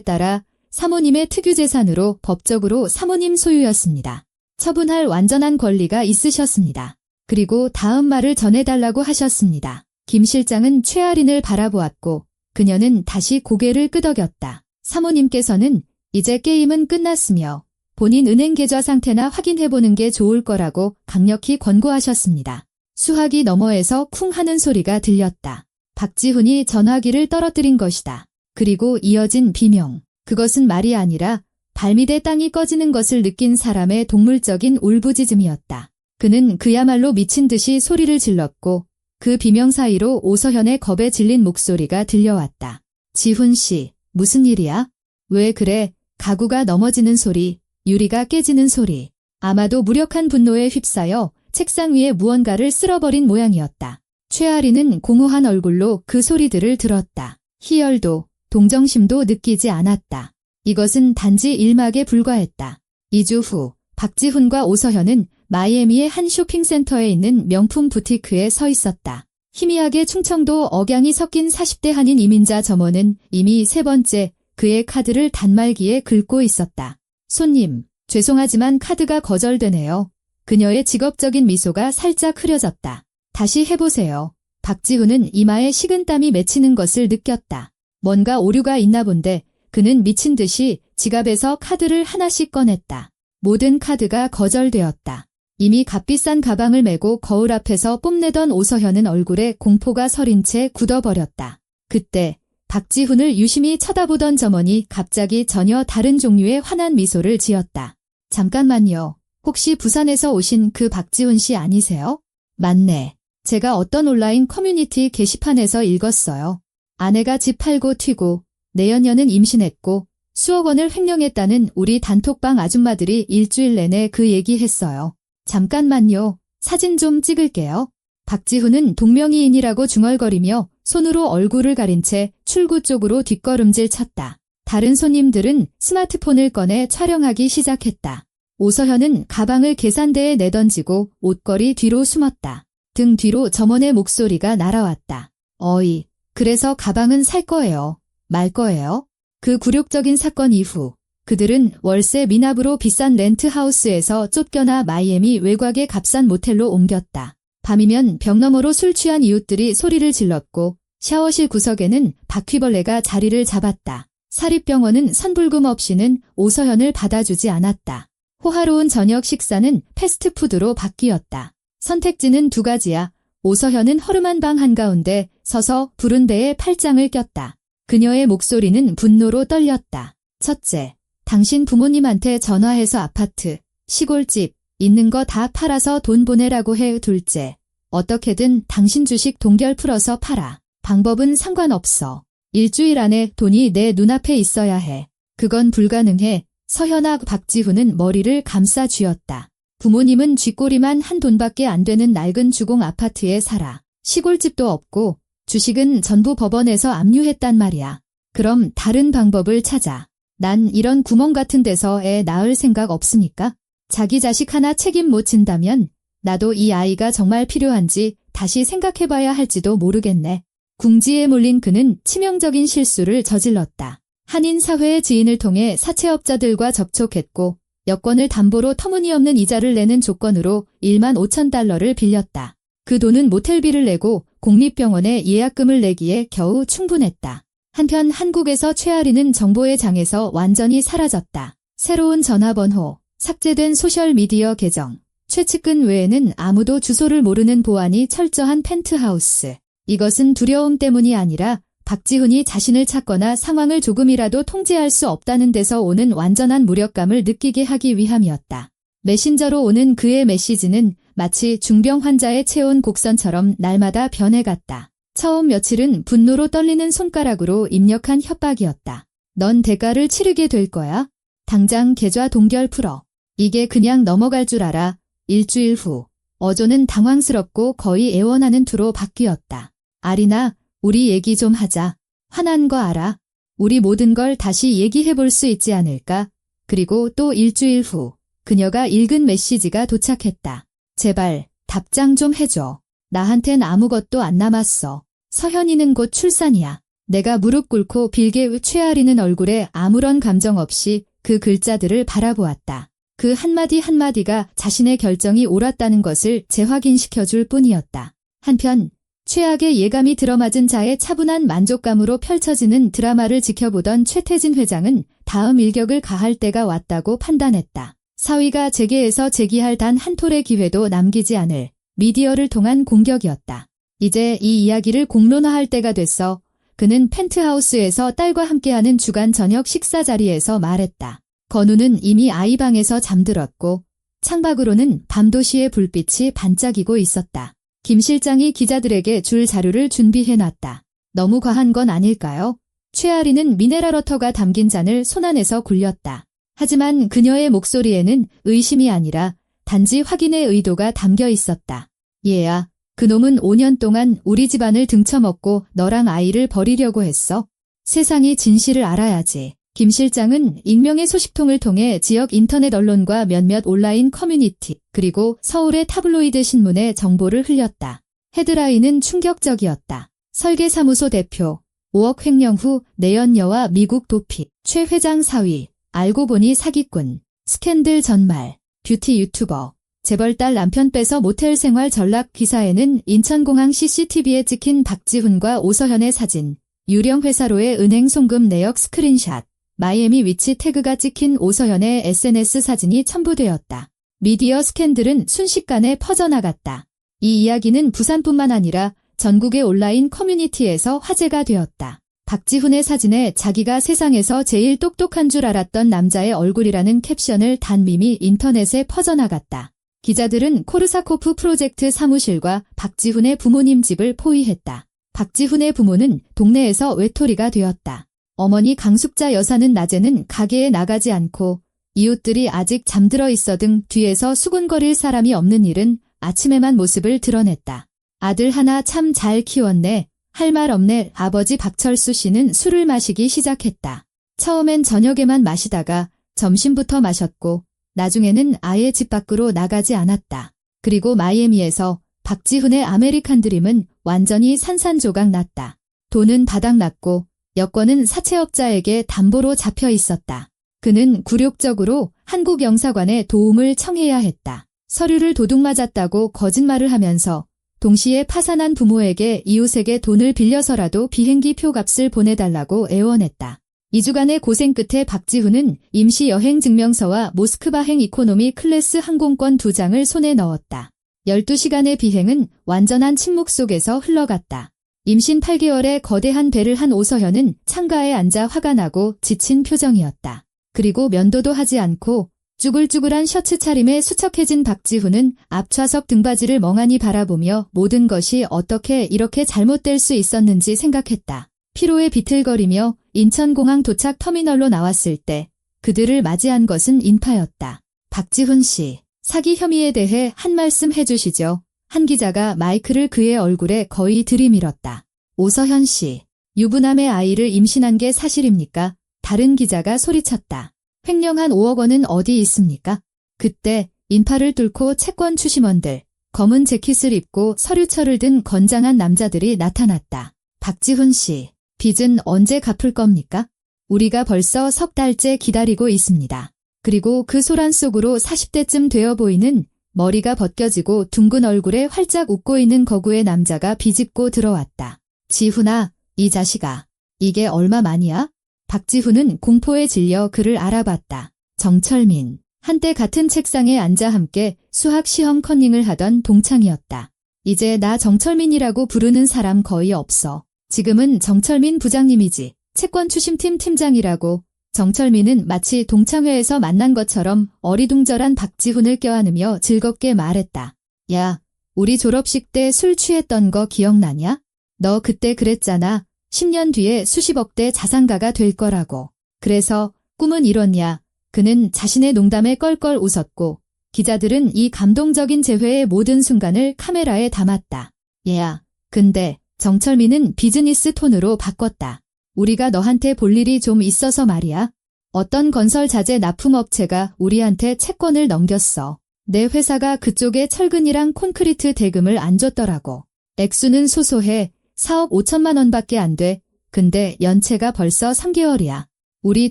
[SPEAKER 1] 따라 사모님의 특유재산으로 법적으로 사모님 소유였습니다. 처분할 완전한 권리가 있으셨습니다. 그리고 다음 말을 전해달라고 하셨습니다. 김 실장은 최아린을 바라보았고 그녀는 다시 고개를 끄덕였다. 사모님께서는 이제 게임은 끝났으며 본인 은행 계좌 상태나 확인해보는 게 좋을 거라고 강력히 권고하셨습니다. 수화기 너머에서 쿵 하는 소리가 들렸다. 박지훈이 전화기를 떨어뜨린 것이다. 그리고 이어진 비명. 그것은 말이 아니라 발밑에 땅이 꺼지는 것을 느낀 사람의 동물적인 울부짖음이었다. 그는 그야말로 미친 듯이 소리를 질렀고 그 비명 사이로 오서현의 겁에 질린 목소리가 들려왔다. 지훈 씨, 무슨 일이야? 왜 그래? 가구가 넘어지는 소리, 유리가 깨지는 소리. 아마도 무력한 분노에 휩싸여 책상 위에 무언가를 쓸어버린 모양이었다. 최아리는 공허한 얼굴로 그 소리들을 들었다. 희열도 동정심도 느끼지 않았다. 이것은 단지 일막에 불과했다. 2주 후 박지훈과 오서현은 마이애미의 한 쇼핑센터에 있는 명품 부티크에 서 있었다. 희미하게 충청도 억양이 섞인 40대 한인 이민자 점원은 이미 세 번째 그의 카드를 단말기에 긁고 있었다. 손님, 죄송하지만 카드가 거절되네요. 그녀의 직업적인 미소가 살짝 흐려졌다. 다시 해보세요. 박지훈은 이마에 식은땀이 맺히는 것을 느꼈다. 뭔가 오류가 있나 본데 그는 미친 듯이 지갑에서 카드를 하나씩 꺼냈다. 모든 카드가 거절되었다. 이미 값비싼 가방을 메고 거울 앞에서 뽐내던 오서현은 얼굴에 공포가 서린 채 굳어버렸다. 그때 박지훈을 유심히 쳐다보던 점원이 갑자기 전혀 다른 종류의 환한 미소를 지었다. 잠깐만요. 혹시 부산에서 오신 그 박지훈 씨 아니세요? 맞네. 제가 어떤 온라인 커뮤니티 게시판에서 읽었어요. 아내가 집 팔고 튀고 내연녀는 임신했고 수억 원을 횡령했다는 우리 단톡방 아줌마들이 일주일 내내 그 얘기했어요. 잠깐만요. 사진 좀 찍을게요. 박지훈은 동명이인이라고 중얼거리며 손으로 얼굴을 가린 채 출구 쪽으로 뒷걸음질 쳤다. 다른 손님들은 스마트폰을 꺼내 촬영하기 시작했다. 오서현은 가방을 계산대에 내던지고 옷걸이 뒤로 숨었다. 등 뒤로 점원의 목소리가 날아왔다. 어이, 그래서 가방은 살 거예요? 말 거예요? 그 굴욕적인 사건 이후 그들은 월세 미납으로 비싼 렌트하우스에서 쫓겨나 마이애미 외곽의 값싼 모텔로 옮겼다. 밤이면 벽 너머로 술 취한 이웃들이 소리를 질렀고 샤워실 구석에는 바퀴벌레가 자리를 잡았다. 사립병원은 선불금 없이는 오서현을 받아주지 않았다. 호화로운 저녁 식사는 패스트푸드로 바뀌었다. 선택지는 두 가지야. 오서현은 허름한 방 한가운데 서서 부른 데에 팔짱을 꼈다. 그녀의 목소리는 분노로 떨렸다. 첫째, 당신 부모님한테 전화해서 아파트, 시골집, 있는 거 다 팔아서 돈 보내라고 해. 둘째, 어떻게든 당신 주식 동결 풀어서 팔아. 방법은 상관없어. 일주일 안에 돈이 내 눈앞에 있어야 해. 그건 불가능해. 서현아. 박지훈은 머리를 감싸 쥐었다. 부모님은 쥐꼬리만 한 돈밖에 안 되는 낡은 주공 아파트에 살아. 시골집도 없고 주식은 전부 법원에서 압류했단 말이야. 그럼 다른 방법을 찾아. 난 이런 구멍 같은 데서 애 낳을 생각 없으니까. 자기 자식 하나 책임 못 진다면 나도 이 아이가 정말 필요한지 다시 생각해봐야 할지도 모르겠네. 궁지에 몰린 그는 치명적인 실수를 저질렀다. 한인 사회의 지인을 통해 사채업자들과 접촉했고 여권을 담보로 터무니없는 이자를 내는 조건으로 1만 5천 달러를 빌렸다. 그 돈은 모텔비를 내고 공립병원에 예약금을 내기에 겨우 충분했다. 한편 한국에서 최아리는 정보의 장에서 완전히 사라졌다. 새로운 전화번호, 삭제된 소셜미디어 계정, 최측근 외에는 아무도 주소를 모르는 보안이 철저한 펜트하우스. 이것은 두려움 때문이 아니라 박지훈이 자신을 찾거나 상황을 조금이라도 통제할 수 없다는 데서 오는 완전한 무력감을 느끼게 하기 위함이었다. 메신저로 오는 그의 메시지는 마치 중병 환자의 체온 곡선처럼 날마다 변해갔다. 처음 며칠은 분노로 떨리는 손가락으로 입력한 협박이었다. 넌 대가를 치르게 될 거야. 당장 계좌 동결 풀어. 이게 그냥 넘어갈 줄 알아. 일주일 후 어조는 당황스럽고 거의 애원하는 투로 바뀌었다. 아리나, 우리 얘기 좀 하자. 화난 거 알아. 우리 모든 걸 다시 얘기해 볼 수 있지 않을까? 그리고 또 일주일 후 그녀가 읽은 메시지가 도착했다. 제발 답장 좀 해줘. 나한텐 아무것도 안 남았어. 서현이는 곧 출산이야. 내가 무릎 꿇고 빌게 최아리는 얼굴에 아무런 감정 없이 그 글자들을 바라보았다. 그 한마디 한마디가 자신의 결정이 옳았다는 것을 재확인시켜줄 뿐이었다. 한편 최악의 예감이 들어맞은 자의 차분한 만족감으로 펼쳐지는 드라마를 지켜보던 최태진 회장은 다음 일격을 가할 때가 왔다고 판단했다. 사위가 재계에서 제기할 단 한 톨의 기회도 남기지 않을 미디어를 통한 공격이었다. 이제 이 이야기를 공론화할 때가 됐어. 그는 펜트하우스에서 딸과 함께하는 주간 저녁 식사 자리에서 말했다. 건우는 이미 아이 방에서 잠들었고 창밖으로는 밤도시의 불빛이 반짝이고 있었다. 김 실장이 기자들에게 줄 자료를 준비해놨다. 너무 과한 건 아닐까요? 최아리는 미네랄워터가 담긴 잔을 손안에서 굴렸다. 하지만 그녀의 목소리에는 의심이 아니라 단지 확인의 의도가 담겨 있었다. 얘야, 그놈은 5년 동안 우리 집안을 등쳐먹고 너랑 아이를 버리려고 했어. 세상이 진실을 알아야지. 김 실장은 익명의 소식통을 통해 지역 인터넷 언론과 몇몇 온라인 커뮤니티, 그리고 서울의 타블로이드 신문에 정보를 흘렸다. 헤드라인은 충격적이었다. 설계사무소 대표, 5억 횡령 후 내연녀와 미국 도피, 최 회장 사위, 알고 보니 사기꾼, 스캔들 전말, 뷰티 유튜버, 재벌딸 남편 빼서 모텔 생활 전락 기사에는 인천공항 CCTV에 찍힌 박지훈과 오서현의 사진, 유령 회사로의 은행 송금 내역 스크린샷, 마이애미 위치 태그가 찍힌 오서현의 SNS 사진이 첨부되었다. 미디어 스캔들은 순식간에 퍼져나갔다. 이 이야기는 부산뿐만 아니라 전국의 온라인 커뮤니티에서 화제가 되었다. 박지훈의 사진에 자기가 세상에서 제일 똑똑한 줄 알았던 남자의 얼굴이라는 캡션을 단 밈이 인터넷에 퍼져나갔다. 기자들은 코르사코프 프로젝트 사무실과 박지훈의 부모님 집을 포위했다. 박지훈의 부모는 동네에서 외톨이가 되었다. 어머니 강숙자 여사는 낮에는 가게에 나가지 않고 이웃들이 아직 잠들어 있어 등 뒤에서 수군거릴 사람이 없는 일은 아침에만 모습을 드러냈다. 아들 하나 참 잘 키웠네. 할 말 없네. 아버지 박철수 씨는 술을 마시기 시작했다. 처음엔 저녁에만 마시다가 점심부터 마셨고 나중에는 아예 집 밖으로 나가지 않았다. 그리고 마이애미에서 박지훈의 아메리칸 드림은 완전히 산산조각 났다. 돈은 바닥났고 여권은 사채업자에게 담보로 잡혀 있었다. 그는 굴욕적으로 한국 영사관에 도움을 청해야 했다. 서류를 도둑맞았다고 거짓말을 하면서 동시에 파산한 부모에게 이웃에게 돈을 빌려서라도 비행기 표값을 보내달라고 애원했다. 2주간의 고생 끝에 박지훈은 임시 여행 증명서와 모스크바행 이코노미 클래스 항공권 2장을 손에 넣었다. 12시간의 비행은 완전한 침묵 속에서 흘러갔다. 임신 8개월의 거대한 배를 한 오서현은 창가에 앉아 화가 나고 지친 표정이었다. 그리고 면도도 하지 않고 쭈글쭈글한 셔츠 차림에 수척해진 박지훈은 앞좌석 등받이를 멍하니 바라보며 모든 것이 어떻게 이렇게 잘못될 수 있었는지 생각했다. 피로에 비틀거리며 인천공항 도착 터미널로 나왔을 때 그들을 맞이한 것은 인파였다. 박지훈 씨, 사기 혐의에 대해 한 말씀 해주시죠. 한 기자가 마이크를 그의 얼굴에 거의 들이밀었다. 오서현 씨, 유부남의 아이를 임신한 게 사실입니까? 다른 기자가 소리쳤다. 횡령한 5억 원은 어디 있습니까? 그때 인파를 뚫고 채권 추심원들, 검은 재킷을 입고 서류철을 든 건장한 남자들이 나타났다. 박지훈 씨, 빚은 언제 갚을 겁니까? 우리가 벌써 석 달째 기다리고 있습니다. 그리고 그 소란 속으로 40대쯤 되어 보이는 머리가 벗겨지고 둥근 얼굴에 활짝 웃고 있는 거구의 남자가 비집고 들어왔다. 지훈아, 이 자식아, 이게 얼마만이야? 박지훈은 공포에 질려 그를 알아봤다. 정철민, 한때 같은 책상에 앉아 함께 수학 시험 컨닝을 하던 동창이었다. 이제 나 정철민이라고 부르는 사람 거의 없어. 지금은 정철민 부장님이지. 채권 추심팀 팀장이라고. 정철민은 마치 동창회에서 만난 것처럼 어리둥절한 박지훈을 껴안으며 즐겁게 말했다. 야, 우리 졸업식 때 술 취했던 거 기억나냐? 너 그때 그랬잖아. 10년 뒤에 수십억대 자산가가 될 거라고. 그래서 꿈은 이뤘냐? 그는 자신의 농담에 껄껄 웃었고 기자들은 이 감동적인 재회의 모든 순간을 카메라에 담았다. 얘야, 근데 정철민은 비즈니스 톤으로 바꿨다. 우리가 너한테 볼 일이 좀 있어서 말이야. 어떤 건설 자재 납품업체가 우리한테 채권을 넘겼어. 내 회사가 그쪽에 철근이랑 콘크리트 대금을 안 줬더라고. 액수는 소소해. 4억 5천만 원밖에 안 돼. 근데 연체가 벌써 3개월이야. 우리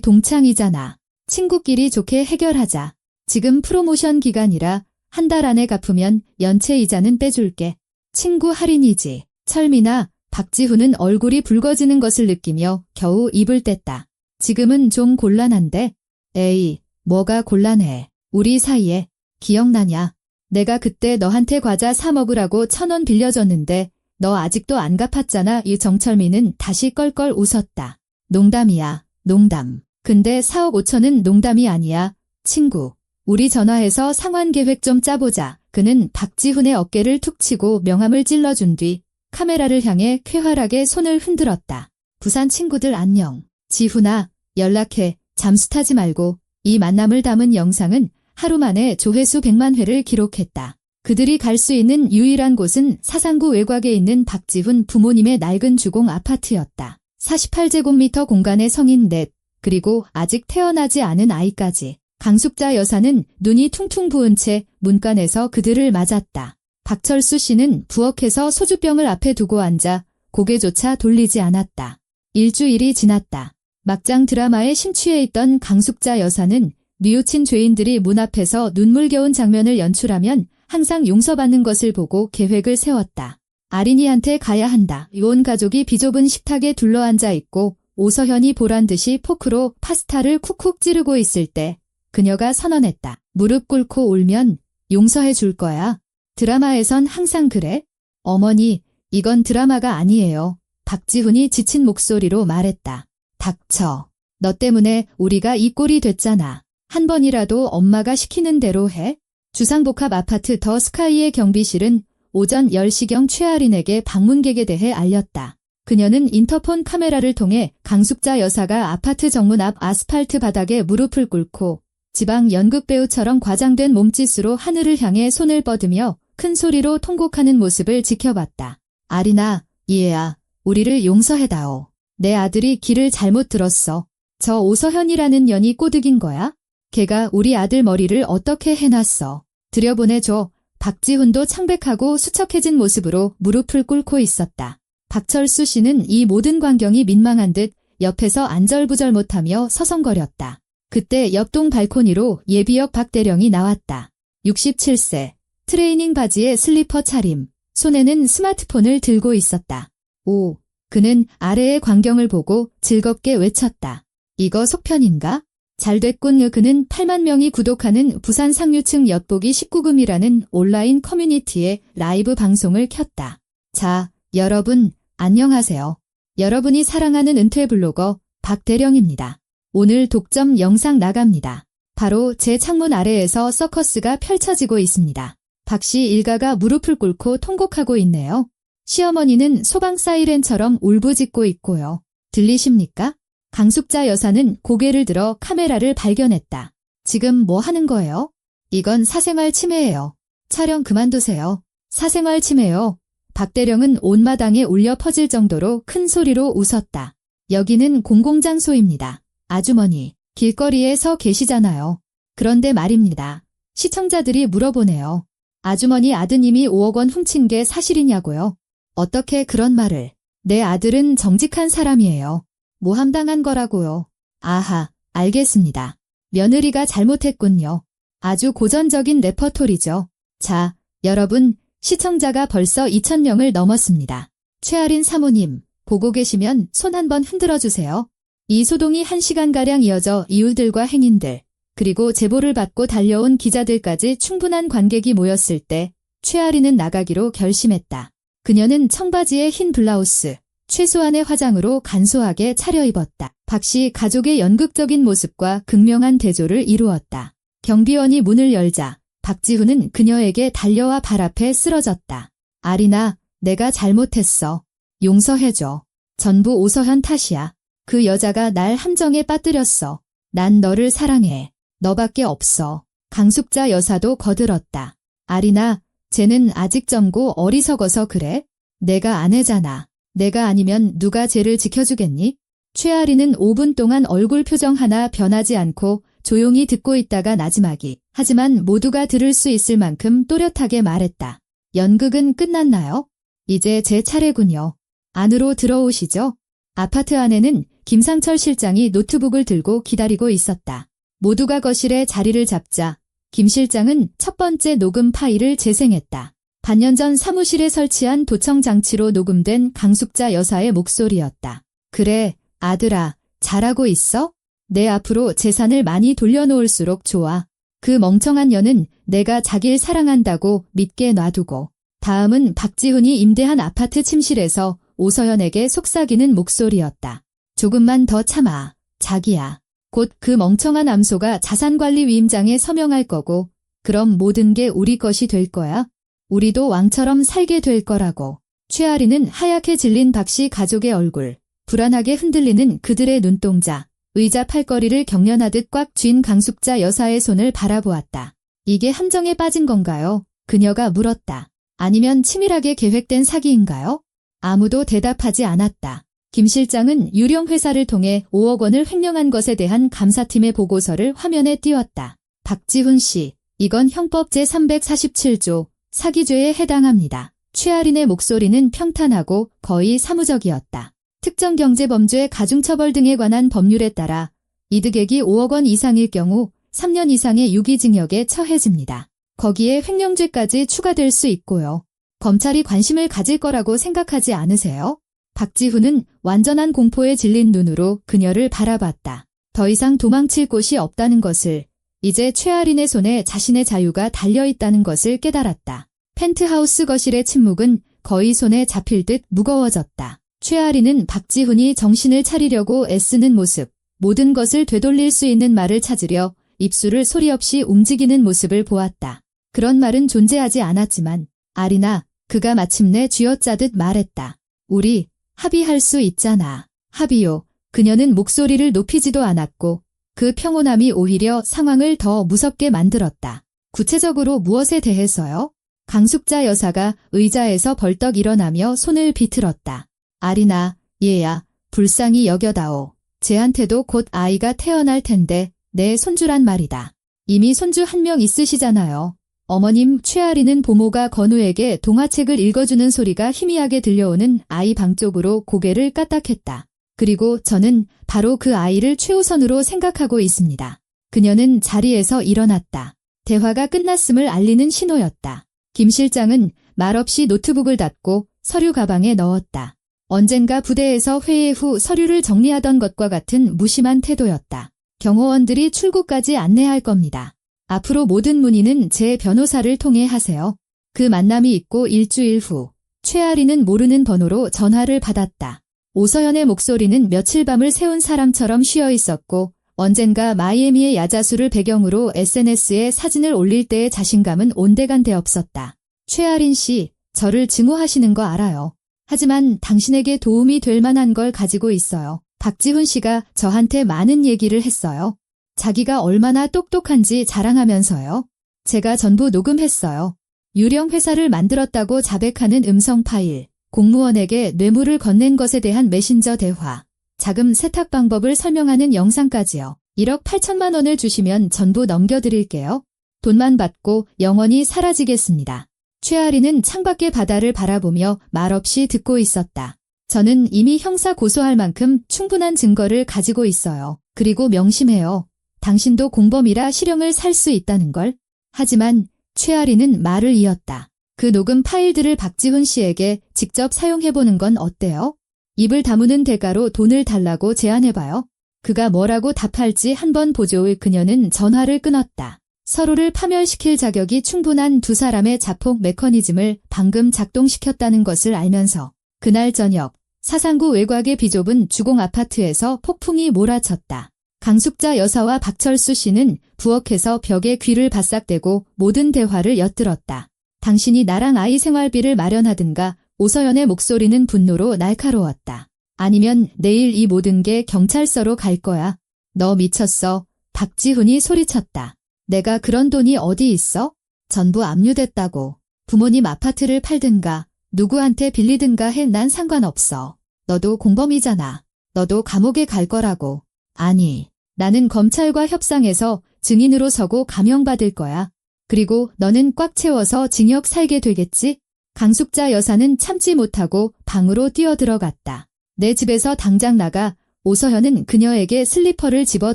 [SPEAKER 1] 동창이잖아. 친구끼리 좋게 해결하자. 지금 프로모션 기간이라 한 달 안에 갚으면 연체 이자는 빼줄게. 친구 할인이지. 철미나 박지훈은 얼굴이 붉어지는 것을 느끼며 겨우 입을 뗐다. 지금은 좀 곤란한데? 에이, 뭐가 곤란해. 우리 사이에. 기억나냐? 내가 그때 너한테 과자 사 먹으라고 1,000원 빌려줬는데 너 아직도 안 갚았잖아. 이 정철미는 다시 껄껄 웃었다. 농담이야, 농담. 근데 4억 5천은 농담이 아니야. 친구, 우리 전화해서 상환 계획 좀 짜보자. 그는 박지훈의 어깨를 툭 치고 명함을 찔러준 뒤 카메라를 향해 쾌활하게 손을 흔들었다. 부산 친구들 안녕. 지훈아, 연락해. 잠수 타지 말고. 이 만남을 담은 영상은 하루 만에 조회수 100만 회를 기록했다. 그들이 갈 수 있는 유일한 곳은 사상구 외곽에 있는 박지훈 부모님의 낡은 주공 아파트였다. 48제곱미터 공간의 성인 넷, 그리고 아직 태어나지 않은 아이까지. 강숙자 여사는 눈이 퉁퉁 부은 채 문간에서 그들을 맞았다. 박철수 씨는 부엌에서 소주병을 앞에 두고 앉아 고개조차 돌리지 않았다. 일주일이 지났다. 막장 드라마에 심취해 있던 강숙자 여사는 뉘우친 죄인들이 문 앞에서 눈물겨운 장면을 연출하면 항상 용서받는 것을 보고 계획을 세웠다. 아린이한테 가야 한다. 온 가족이 비좁은 식탁에 둘러앉아 있고 오서현이 보란듯이 포크로 파스타를 쿡쿡 찌르고 있을 때 그녀가 선언했다. 무릎 꿇고 울면 용서해 줄 거야. 드라마에선 항상 그래? 어머니, 이건 드라마가 아니에요. 박지훈이 지친 목소리로 말했다. 닥쳐. 너 때문에 우리가 이 꼴이 됐잖아. 한 번이라도 엄마가 시키는 대로 해? 주상복합 아파트 더 스카이의 경비실은 오전 10시경 최아린에게 방문객에 대해 알렸다. 그녀는 인터폰 카메라를 통해 강숙자 여사가 아파트 정문 앞 아스팔트 바닥에 무릎을 꿇고 지방 연극 배우처럼 과장된 몸짓으로 하늘을 향해 손을 뻗으며 큰 소리로 통곡하는 모습을 지켜봤다. 아린아, 이해야, 우리를 용서해다오. 내 아들이 길을 잘못 들었어. 저 오서현이라는 년이 꼬드긴 거야? 걔가 우리 아들 머리를 어떻게 해놨어. 들여보내줘. 박지훈도 창백하고 수척해진 모습으로 무릎을 꿇고 있었다. 박철수 씨는 이 모든 광경이 민망한 듯 옆에서 안절부절 못하며 서성거렸다. 그때 옆동 발코니로 예비역 박대령이 나왔다. 67세, 트레이닝 바지에 슬리퍼 차림, 손에는 스마트폰을 들고 있었다. 오, 그는 아래의 광경을 보고 즐겁게 외쳤다. 이거 속편인가? 잘됐군. 그는 8만 명이 구독하는 부산 상류층 엿보기 19금이라는 온라인 커뮤니티에 라이브 방송을 켰다. 자, 여러분, 안녕하세요. 여러분이 사랑하는 은퇴 블로거 박대령입니다. 오늘 독점 영상 나갑니다. 바로 제 창문 아래에서 서커스가 펼쳐지고 있습니다. 박씨 일가가 무릎을 꿇고 통곡하고 있네요. 시어머니는 소방 사이렌처럼 울부짖고 있고요. 들리십니까? 강숙자 여사는 고개를 들어 카메라를 발견했다. 지금 뭐 하는 거예요? 이건 사생활 침해예요. 촬영 그만두세요. 사생활 침해요. 박대령은 온 마당에 울려 퍼질 정도로 큰 소리로 웃었다. 여기는 공공장소입니다. 아주머니, 길거리에 서 계시잖아요. 그런데 말입니다. 시청자들이 물어보네요. 아주머니 아드님이 5억 원 훔친 게 사실이냐고요? 어떻게 그런 말을. 내 아들은 정직한 사람이에요. 모함당한 거라고요. 아하, 알겠습니다. 며느리가 잘못했군요. 아주 고전적인 레퍼토리죠. 자, 여러분, 시청자가 벌써 2,000명을 넘었습니다. 최아린 사모님, 보고 계시면 손 한번 흔들어 주세요. 이 소동이 1시간가량 이어져 이웃들과 행인들, 그리고 제보를 받고 달려온 기자들까지 충분한 관객이 모였을 때 최아린은 나가기로 결심했다. 그녀는 청바지에 흰 블라우스, 최소한의 화장으로 간소하게 차려입었다. 박씨 가족의 연극적인 모습과 극명한 대조를 이루었다. 경비원이 문을 열자 박지훈은 그녀에게 달려와 발 앞에 쓰러졌다. 아린아, 내가 잘못했어. 용서해줘. 전부 오서현 탓이야. 그 여자가 날 함정에 빠뜨렸어. 난 너를 사랑해. 너밖에 없어. 강숙자 여사도 거들었다. 아린아, 쟤는 아직 젊고 어리석어서 그래? 내가 아내잖아. 내가 아니면 누가 쟤를 지켜주겠니? 최아린은 5분 동안 얼굴 표정 하나 변하지 않고 조용히 듣고 있다가 나지막이 하지만 모두가 들을 수 있을 만큼 또렷하게 말했다. 연극은 끝났나요? 이제 제 차례군요. 안으로 들어오시죠. 아파트 안에는 김상철 실장이 노트북을 들고 기다리고 있었다. 모두가 거실에 자리를 잡자 김 실장은 첫 번째 녹음 파일을 재생했다. 반년 전 사무실에 설치한 도청 장치로 녹음된 강숙자 여사의 목소리였다. 그래, 아들아, 잘하고 있어? 내 앞으로 재산을 많이 돌려놓을수록 좋아. 그 멍청한 년은 내가 자길 사랑한다고 믿게 놔두고. 다음은 박지훈이 임대한 아파트 침실에서 오서연에게 속삭이는 목소리였다. 조금만 더 참아, 자기야. 곧 그 멍청한 암소가 자산관리위임장에 서명할 거고, 그럼 모든 게 우리 것이 될 거야. 우리도 왕처럼 살게 될 거라고. 최아리는 하얗게 질린 박씨 가족의 얼굴, 불안하게 흔들리는 그들의 눈동자, 의자 팔걸이를 경련하듯 꽉 쥔 강숙자 여사의 손을 바라보았다. 이게 함정에 빠진 건가요? 그녀가 물었다. 아니면 치밀하게 계획된 사기인가요? 아무도 대답하지 않았다. 김 실장은 유령 회사를 통해 5억 원을 횡령한 것에 대한 감사팀의 보고서를 화면에 띄웠다. 박지훈 씨, 이건 형법 제347조 사기죄에 해당합니다. 최아린의 목소리는 평탄하고 거의 사무적이었다. 특정 경제범죄 가중처벌 등에 관한 법률에 따라 이득액이 5억 원 이상일 경우 3년 이상의 유기징역에 처해집니다. 거기에 횡령죄까지 추가될 수 있고요. 검찰이 관심을 가질 거라고 생각하지 않으세요? 박지훈은 완전한 공포에 질린 눈으로 그녀를 바라봤다. 더 이상 도망칠 곳이 없다는 것을, 이제 최아린의 손에 자신의 자유가 달려있다는 것을 깨달았다. 펜트하우스 거실의 침묵은 거의 손에 잡힐 듯 무거워졌다. 최아린은 박지훈이 정신을 차리려고 애쓰는 모습, 모든 것을 되돌릴 수 있는 말을 찾으려 입술을 소리 없이 움직이는 모습을 보았다. 그런 말은 존재하지 않았지만 아리나, 그가 마침내 쥐어짜듯 말했다. 우리 합의할 수 있잖아. 합의요. 그녀는 목소리를 높이지도 않았고 그 평온함이 오히려 상황을 더 무섭게 만들었다. 구체적으로 무엇에 대해서요? 강숙자 여사가 의자에서 벌떡 일어나며 손을 비틀었다. 아리나, 얘야, 불쌍히 여겨다오. 쟤한테도 곧 아이가 태어날 텐데 내 손주란 말이다. 이미 손주 한 명 있으시잖아요. 어머님 최아리는 보모가 건우에게 동화책을 읽어주는 소리가 희미하게 들려오는 아이 방 쪽으로 고개를 까딱했다. 그리고 저는 바로 그 아이를 최우선으로 생각하고 있습니다. 그녀는 자리에서 일어났다. 대화가 끝났음을 알리는 신호였다. 김 실장은 말없이 노트북을 닫고 서류 가방에 넣었다. 언젠가 부대에서 회의 후 서류를 정리하던 것과 같은 무심한 태도였다. 경호원들이 출구까지 안내할 겁니다. 앞으로 모든 문의는 제 변호사를 통해 하세요. 그 만남이 있고 일주일 후 최아리는 모르는 번호로 전화를 받았다. 오서연의 목소리는 며칠 밤을 새운 사람처럼 쉬어 있었고 언젠가 마이애미의 야자수를 배경으로 SNS에 사진을 올릴 때의 자신감은 온데간데 없었다. 최아린 씨, 저를 증오하시는 거 알아요. 하지만 당신에게 도움이 될 만한 걸 가지고 있어요. 박지훈 씨가 저한테 많은 얘기를 했어요. 자기가 얼마나 똑똑한지 자랑하면서요. 제가 전부 녹음했어요. 유령 회사를 만들었다고 자백하는 음성 파일, 공무원에게 뇌물을 건넨 것에 대한 메신저 대화, 자금 세탁 방법을 설명하는 영상까지요. 1억 8천만 원을 주시면 전부 넘겨드릴게요. 돈만 받고 영원히 사라지겠습니다. 최아리는 창밖의 바다를 바라보며 말없이 듣고 있었다. 저는 이미 형사 고소할 만큼 충분한 증거를 가지고 있어요. 그리고 명심해요. 당신도 공범이라 실형을 살 수 있다는 걸. 하지만 최아리는 말을 이었다. 그 녹음 파일들을 박지훈 씨에게 직접 사용해보는 건 어때요? 입을 다무는 대가로 돈을 달라고 제안해봐요. 그가 뭐라고 답할지 한번 보죠. 그녀는 전화를 끊었다. 서로를 파멸시킬 자격이 충분한 두 사람의 자폭 메커니즘을 방금 작동시켰다는 것을 알면서 그날 저녁 사상구 외곽의 비좁은 주공 아파트에서 폭풍이 몰아쳤다. 강숙자 여사와 박철수 씨는 부엌에서 벽에 귀를 바싹대고 모든 대화를 엿들었다. 당신이 나랑 아이 생활비를 마련하든가. 오서연의 목소리는 분노로 날카로웠다. 아니면 내일 이 모든 게 경찰서로 갈 거야. 너 미쳤어. 박지훈이 소리쳤다. 내가 그런 돈이 어디 있어? 전부 압류됐다고. 부모님 아파트를 팔든가 누구한테 빌리든가 해. 난 상관없어. 너도 공범이잖아. 너도 감옥에 갈 거라고. 아니, 나는 검찰과 협상해서 증인으로 서고 감형받을 거야. 그리고 너는 꽉 채워서 징역 살게 되겠지? 강숙자 여사는 참지 못하고 방으로 뛰어들어갔다. 내 집에서 당장 나가. 오서현은 그녀에게 슬리퍼를 집어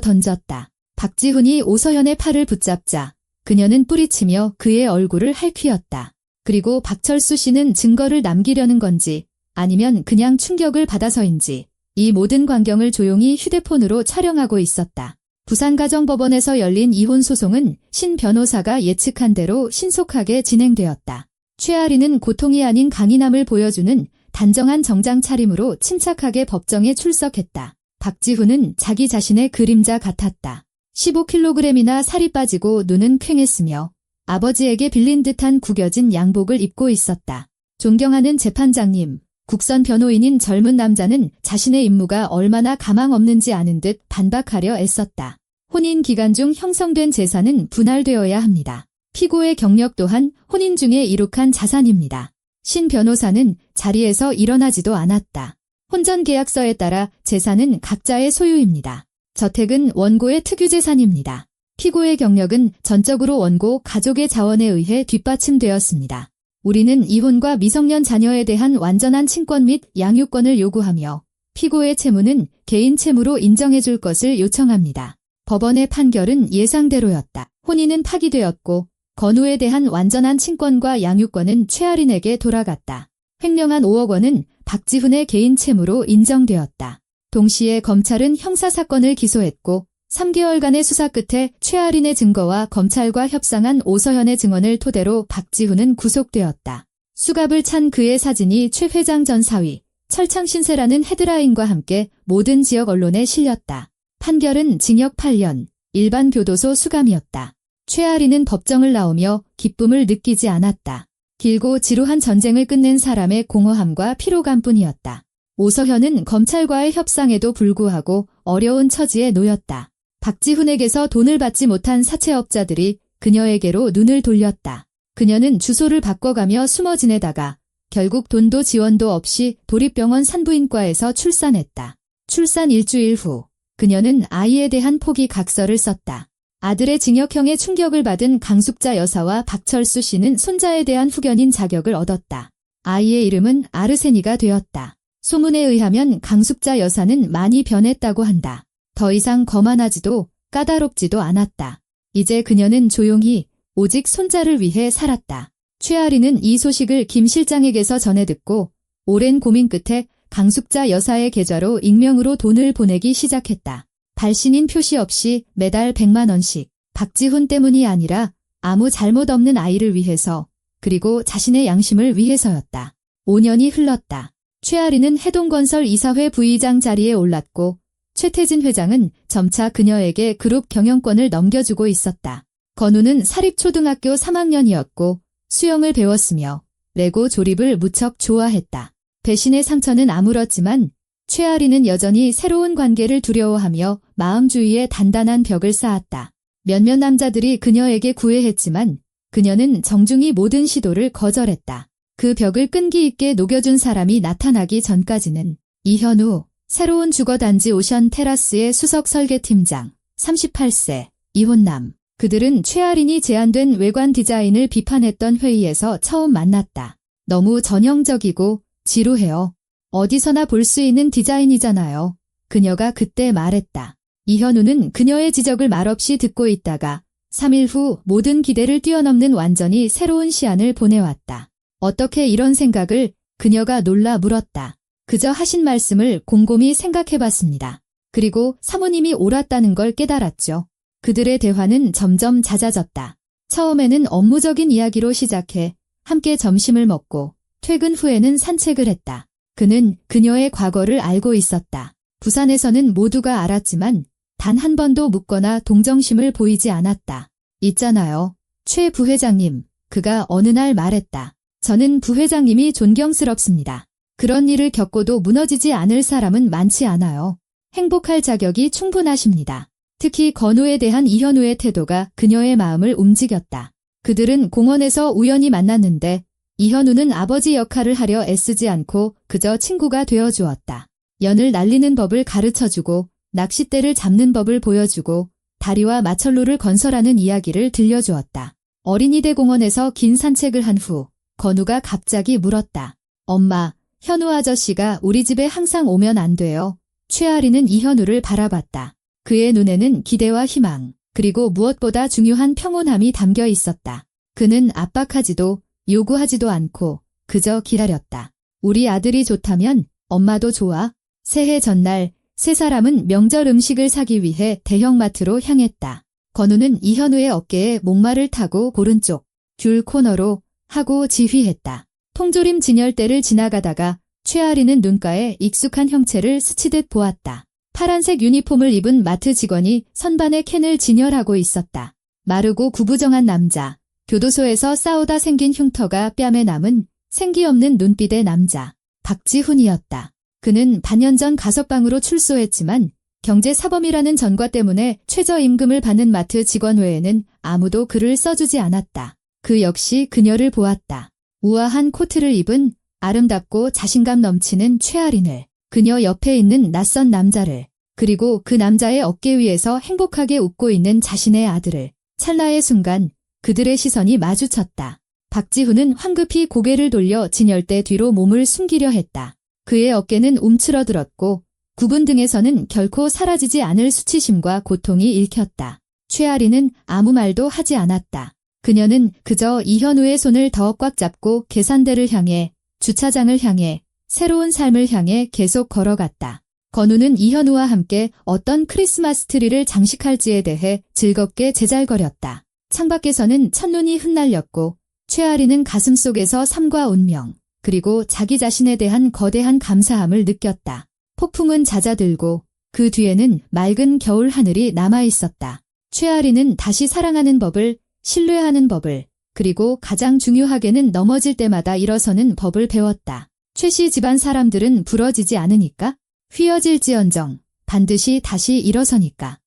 [SPEAKER 1] 던졌다. 박지훈이 오서현의 팔을 붙잡자 그녀는 뿌리치며 그의 얼굴을 핥히었다. 그리고 박철수 씨는 증거를 남기려는 건지 아니면 그냥 충격을 받아서인지 이 모든 광경을 조용히 휴대폰으로 촬영하고 있었다. 부산가정법원에서 열린 이혼 소송은 신 변호사가 예측한 대로 신속하게 진행되었다. 최아리는 고통이 아닌 강인함을 보여주는 단정한 정장 차림으로 침착하게 법정에 출석했다. 박지훈은 자기 자신의 그림자 같았다. 15kg이나 살이 빠지고 눈은 퀭했으며 아버지에게 빌린 듯한 구겨진 양복을 입고 있었다. 존경하는 재판장님, 국선 변호인인 젊은 남자는 자신의 임무가 얼마나 가망 없는지 아는 듯 반박하려 애썼다. 혼인 기간 중 형성된 재산은 분할되어야 합니다. 피고의 경력 또한 혼인 중에 이룩한 자산입니다. 신 변호사는 자리에서 일어나지도 않았다. 혼전 계약서에 따라 재산은 각자의 소유입니다. 저택은 원고의 특유재산입니다. 피고의 경력은 전적으로 원고 가족의 자원에 의해 뒷받침되었습니다. 우리는 이혼과 미성년 자녀에 대한 완전한 친권 및 양육권을 요구하며 피고의 채무는 개인 채무로 인정해줄 것을 요청합니다. 법원의 판결은 예상대로였다. 혼인은 파기되었고 건우에 대한 완전한 친권과 양육권은 최아린에게 돌아갔다. 횡령한 5억 원은 박지훈의 개인 채무로 인정되었다. 동시에 검찰은 형사사건을 기소했고 3개월간의 수사 끝에 최아린의 증거와 검찰과 협상한 오서현의 증언을 토대로 박지훈은 구속되었다. 수갑을 찬 그의 사진이 최 회장 전 사위, 철창신세라는 헤드라인과 함께 모든 지역 언론에 실렸다. 판결은 징역 8년, 일반 교도소 수감이었다. 최아린은 법정을 나오며 기쁨을 느끼지 않았다. 길고 지루한 전쟁을 끝낸 사람의 공허함과 피로감뿐이었다. 오서현은 검찰과의 협상에도 불구하고 어려운 처지에 놓였다. 박지훈에게서 돈을 받지 못한 사채업자들이 그녀에게로 눈을 돌렸다. 그녀는 주소를 바꿔가며 숨어 지내다가 결국 돈도 지원도 없이 도립병원 산부인과에서 출산했다. 출산 일주일 후 그녀는 아이에 대한 포기 각서를 썼다. 아들의 징역형에 충격을 받은 강숙자 여사와 박철수 씨는 손자에 대한 후견인 자격을 얻었다. 아이의 이름은 아르세니가 되었다. 소문에 의하면 강숙자 여사는 많이 변했다고 한다. 더 이상 거만하지도 까다롭지도 않았다. 이제 그녀는 조용히 오직 손자를 위해 살았다. 최아리는 이 소식을 김 실장에게서 전해 듣고 오랜 고민 끝에 강숙자 여사의 계좌로 익명으로 돈을 보내기 시작했다. 발신인 표시 없이 매달 100만 원씩. 박지훈 때문이 아니라 아무 잘못 없는 아이를 위해서 그리고 자신의 양심을 위해서였다. 5년이 흘렀다. 최아리는 해동건설 이사회 부의장 자리에 올랐고 최태진 회장은 점차 그녀에게 그룹 경영권을 넘겨주고 있었다. 건우는 사립초등학교 3학년이었고 수영을 배웠으며 레고 조립을 무척 좋아했다. 배신의 상처는 아물었지만 최아리는 여전히 새로운 관계를 두려워하며 마음 주위에 단단한 벽을 쌓았다. 몇몇 남자들이 그녀에게 구애했지만 그녀는 정중히 모든 시도를 거절했다. 그 벽을 끈기 있게 녹여준 사람이 나타나기 전까지는 이현우, 새로운 주거단지 오션 테라스의 수석 설계팀장, 38세, 이혼남. 그들은 최아린이 제안된 외관 디자인을 비판했던 회의에서 처음 만났다. 너무 전형적이고 지루해요. 어디서나 볼 수 있는 디자인이잖아요. 그녀가 그때 말했다. 이현우는 그녀의 지적을 말없이 듣고 있다가 3일 후 모든 기대를 뛰어넘는 완전히 새로운 시안을 보내왔다. 어떻게 이런 생각을? 그녀가 놀라 물었다. 그저 하신 말씀을 곰곰이 생각해봤습니다. 그리고 사모님이 옳았다는 걸 깨달았죠. 그들의 대화는 점점 잦아졌다. 처음에는 업무적인 이야기로 시작해 함께 점심을 먹고 퇴근 후에는 산책을 했다. 그는 그녀의 과거를 알고 있었다. 부산에서는 모두가 알았지만 단 한 번도 묻거나 동정심을 보이지 않았다. 있잖아요. 최 부회장님, 그가 어느 날 말했다. 저는 부회장님이 존경스럽습니다. 그런 일을 겪고도 무너지지 않을 사람은 많지 않아요. 행복할 자격이 충분하십니다. 특히 건우에 대한 이현우의 태도가 그녀의 마음을 움직였다. 그들은 공원에서 우연히 만났는데 이현우는 아버지 역할을 하려 애쓰지 않고 그저 친구가 되어주었다. 연을 날리는 법을 가르쳐주고 낚싯대를 잡는 법을 보여주고 다리와 마철로를 건설하는 이야기를 들려주었다. 어린이대 공원에서 긴 산책을 한 후 건우가 갑자기 물었다. 엄마, 현우 아저씨가 우리 집에 항상 오면 안 돼요? 최아리는 이현우를 바라봤다. 그의 눈에는 기대와 희망, 그리고 무엇보다 중요한 평온함이 담겨 있었다. 그는 압박하지도 요구하지도 않고 그저 기다렸다. 우리 아들이 좋다면 엄마도 좋아. 새해 전날 세 사람은 명절 음식을 사기 위해 대형마트로 향했다. 건우는 이현우의 어깨에 목마를 타고 오른쪽 귤 코너로 하고 지휘했다. 통조림 진열대를 지나가다가 최아리는 눈가에 익숙한 형체를 스치듯 보았다. 파란색 유니폼을 입은 마트 직원이 선반에 캔을 진열하고 있었다. 마르고 구부정한 남자, 교도소에서 싸우다 생긴 흉터가 뺨에 남은 생기 없는 눈빛의 남자, 박지훈이었다. 그는 반년 전 가석방으로 출소했지만 경제사범이라는 전과 때문에 최저임금을 받는 마트 직원 외에는 아무도 글을 써주지 않았다. 그 역시 그녀를 보았다. 우아한 코트를 입은 아름답고 자신감 넘치는 최아린을, 그녀 옆에 있는 낯선 남자를, 그리고 그 남자의 어깨 위에서 행복하게 웃고 있는 자신의 아들을. 찰나의 순간 그들의 시선이 마주쳤다. 박지훈은 황급히 고개를 돌려 진열대 뒤로 몸을 숨기려 했다. 그의 어깨는 움츠러들었고 굽은 등에서는 결코 사라지지 않을 수치심과 고통이 읽혔다. 최아리는 아무 말도 하지 않았다. 그녀는 그저 이현우의 손을 더 꽉 잡고 계산대를 향해, 주차장을 향해, 새로운 삶을 향해 계속 걸어갔다. 건우는 이현우와 함께 어떤 크리스마스 트리를 장식할지에 대해 즐겁게 제잘거렸다. 창밖에서는 첫눈이 흩날렸고 최아리는 가슴속에서 삶과 운명, 그리고 자기 자신에 대한 거대한 감사함을 느꼈다. 폭풍은 잦아들고 그 뒤에는 맑은 겨울 하늘이 남아있었다. 최아리는 다시 사랑하는 법을, 신뢰하는 법을, 그리고 가장 중요하게는 넘어질 때마다 일어서는 법을 배웠다. 최씨 집안 사람들은 부러지지 않으니까, 휘어질지언정 반드시 다시 일어서니까.